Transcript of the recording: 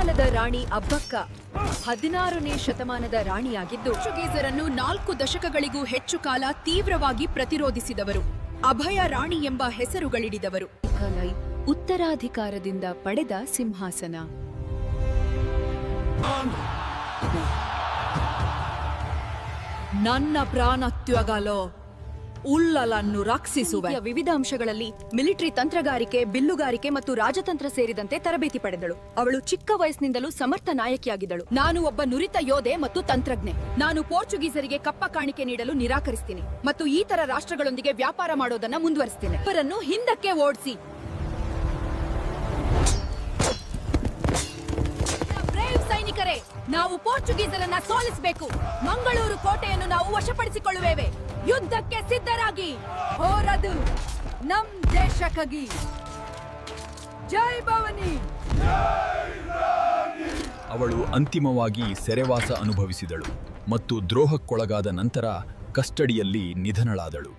ಕಾಲದ ರಾಣಿ ಅಬ್ಬಕ್ಕ 16ನೇ ಶತಮಾನದ ರಾಣಿಯಾಗಿದ್ದು ಪೋರ್ಚುಗೀಸರನ್ನು 4 ದಶಕಗಳಿಗೂ ಹೆಚ್ಚು ಕಾಲ ತೀವ್ರವಾಗಿ ಪ್ರತಿರೋಧಿಸಿದವರು. ಅಭಯ ರಾಣಿ ಎಂಬ ಹೆಸರುಗಳಿಡಿದವರು. ಕಲೈ ಉತ್ತರಾಧಿಕಾರದಿಂದ ಪಡೆದ ಸಿಂಹಾಸನ. ನನ್ನ ಪ್ರಾಣತ್ಯಗಲೋ ಉಲ್ಲಲನ್ನು ರಕ್ಷಿಸುವೆ. ವಿವಿಧ ಅಂಶಗಳಲ್ಲಿ ಮಿಲಿಟರಿ ತಂತ್ರಗಾರಿಕೆ, ಬಿಲ್ಲುಗಾರಿಕೆ ಮತ್ತು ರಾಜತಂತ್ರ ಸೇರಿದಂತೆ ತರಬೇತಿ ಪಡೆದಳು. ಅವಳು ಚಿಕ್ಕ ವಯಸ್ಸಿನಿಂದಲೂ ಸಮರ್ಥ ನಾಯಕಿಯಾಗಿದ್ದಳು. ನಾನು ಒಬ್ಬ ನುರಿತ ಯೋಧೆ ಮತ್ತು ತಂತ್ರಜ್ಞೆ. ನಾನು ಪೋರ್ಚುಗೀಸರಿಗೆ ಕಪ್ಪ ಕಾಣಿಕೆ ನೀಡಲು ನಿರಾಕರಿಸ್ತೀನಿ ಮತ್ತು ಈ ತರ ರಾಷ್ಟ್ರಗಳೊಂದಿಗೆ ವ್ಯಾಪಾರ ಮಾಡೋದನ್ನ ಮುಂದುವರಿಸ್ತೀನಿ. ಅವರನ್ನು ಹಿಂದಕ್ಕೆ ಓಡಿಸಿ. ಸೈನಿಕರೇ, ನಾವು ಪೋರ್ಚುಗೀಸರನ್ನ ಸೋಲಿಸಬೇಕು. ಮಂಗಳೂರು ಕೋಟೆಯನ್ನು ನಾವು ವಶಪಡಿಸಿಕೊಳ್ಳುವೇವೆ. ಯುದ್ಧಕ್ಕೆ ಸಿದ್ಧರಾಗಿ ಹೋರದು ನಮ್ ದೇಶಕ್ಕಾಗಿ. ಜೈ ಭವಾನಿ. ಅವಳು ಅಂತಿಮವಾಗಿ ಸೆರೆವಾಸ ಅನುಭವಿಸಿದಳು ಮತ್ತು ದ್ರೋಹಕ್ಕೊಳಗಾದ ನಂತರ ಕಸ್ಟಡಿಯಲ್ಲಿ ನಿಧನಳಾದಳು.